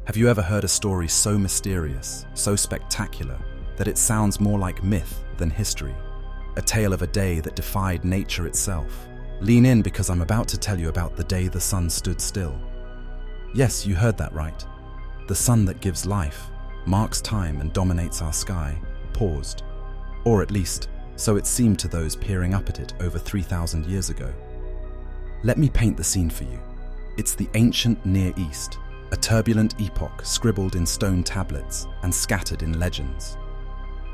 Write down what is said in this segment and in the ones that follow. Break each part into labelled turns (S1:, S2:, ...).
S1: Have you ever heard a story so mysterious, so spectacular, that it sounds more like myth than history? A tale of a day that defied nature itself. Lean in, because I'm about to tell you about the day the sun stood still. Yes, you heard that right. The sun that gives life, marks time and dominates our sky, paused. Or at least, so it seemed to those peering up at it over 3,000 years ago. Let me paint the scene for you. It's the ancient Near East, a turbulent epoch scribbled in stone tablets and scattered in legends.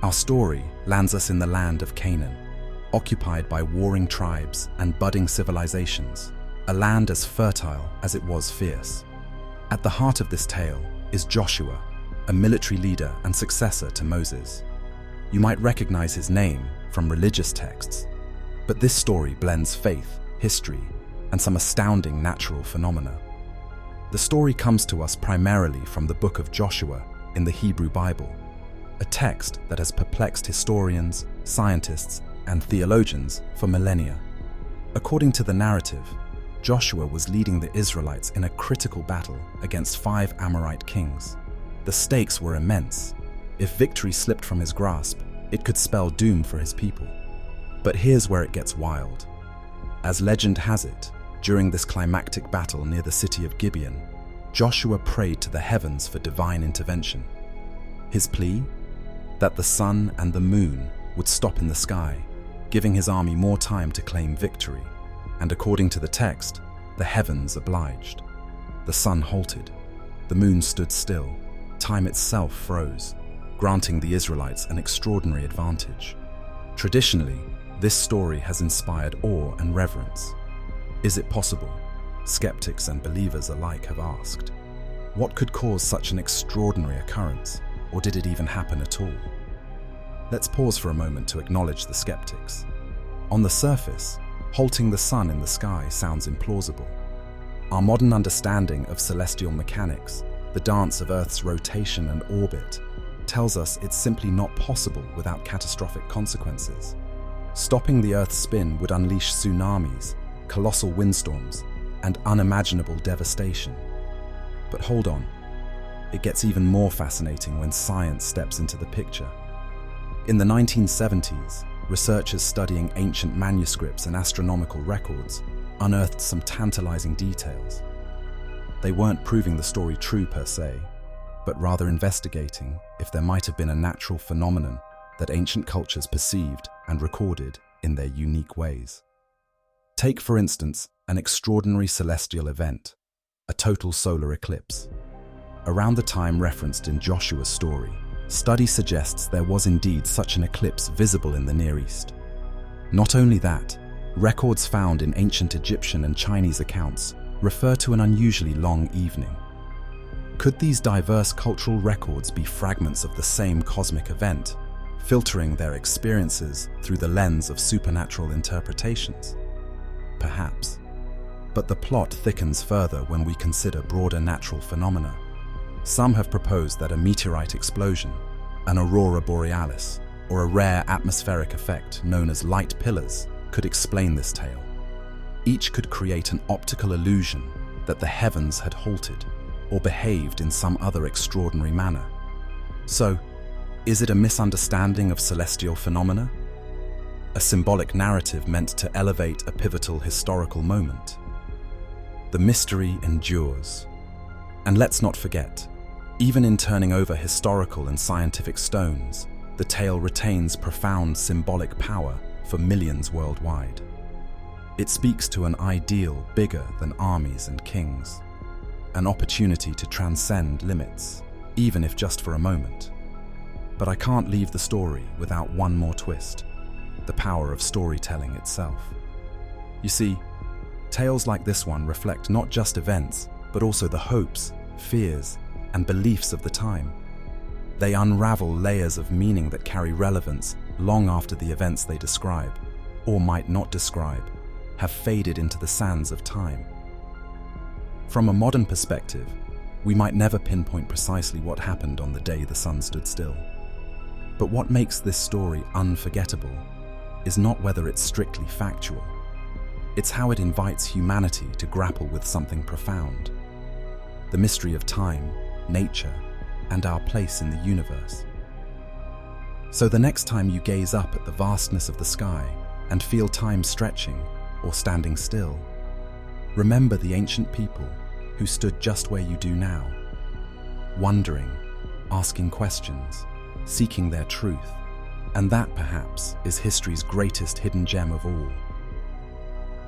S1: Our story lands us in the land of Canaan, occupied by warring tribes and budding civilizations, a land as fertile as it was fierce. At the heart of this tale is Joshua, a military leader and successor to Moses. You might recognize his name from religious texts, but this story blends faith, history, and some astounding natural phenomena. The story comes to us primarily from the book of Joshua in the Hebrew Bible, a text that has perplexed historians, scientists, and theologians for millennia. According to the narrative, Joshua was leading the Israelites in a critical battle against 5 Amorite kings. The stakes were immense. If victory slipped from his grasp, it could spell doom for his people. But here's where it gets wild. As legend has it, during this climactic battle near the city of Gibeon, Joshua prayed to the heavens for divine intervention. His plea? That the sun and the moon would stop in the sky, giving his army more time to claim victory. And according to the text, the heavens obliged. The sun halted, the moon stood still, time itself froze, granting the Israelites an extraordinary advantage. Traditionally, this story has inspired awe and reverence. Is it possible? Skeptics and believers alike have asked. What could cause such an extraordinary occurrence, or did it even happen at all? Let's pause for a moment to acknowledge the skeptics. On the surface, halting the sun in the sky sounds implausible. Our modern understanding of celestial mechanics, the dance of Earth's rotation and orbit, tells us it's simply not possible without catastrophic consequences. Stopping the Earth's spin would unleash tsunamis, colossal windstorms, and unimaginable devastation. But hold on, it gets even more fascinating when science steps into the picture. In the 1970s, researchers studying ancient manuscripts and astronomical records unearthed some tantalizing details. They weren't proving the story true per se, but rather investigating if there might have been a natural phenomenon that ancient cultures perceived and recorded in their unique ways. Take, for instance, an extraordinary celestial event, a total solar eclipse. Around the time referenced in Joshua's story, study suggests there was indeed such an eclipse visible in the Near East. Not only that, records found in ancient Egyptian and Chinese accounts refer to an unusually long evening. Could these diverse cultural records be fragments of the same cosmic event, filtering their experiences through the lens of supernatural interpretations? Perhaps. But the plot thickens further when we consider broader natural phenomena. Some have proposed that a meteorite explosion, an aurora borealis, or a rare atmospheric effect known as light pillars could explain this tale. Each could create an optical illusion that the heavens had halted or behaved in some other extraordinary manner. So, is it a misunderstanding of celestial phenomena? A symbolic narrative meant to elevate a pivotal historical moment? The mystery endures. And let's not forget, even in turning over historical and scientific stones, the tale retains profound symbolic power for millions worldwide. It speaks to an ideal bigger than armies and kings, an opportunity to transcend limits, even if just for a moment. But I can't leave the story without one more twist: the power of storytelling itself. You see, tales like this one reflect not just events, but also the hopes, fears, and beliefs of the time. They unravel layers of meaning that carry relevance long after the events they describe, or might not describe, have faded into the sands of time. From a modern perspective, we might never pinpoint precisely what happened on the day the sun stood still. But what makes this story unforgettable is not whether it's strictly factual. It's how it invites humanity to grapple with something profound. The mystery of time, nature, and our place in the universe. So the next time you gaze up at the vastness of the sky and feel time stretching or standing still, remember the ancient people who stood just where you do now, wondering, asking questions, seeking their truth, and that perhaps is history's greatest hidden gem of all.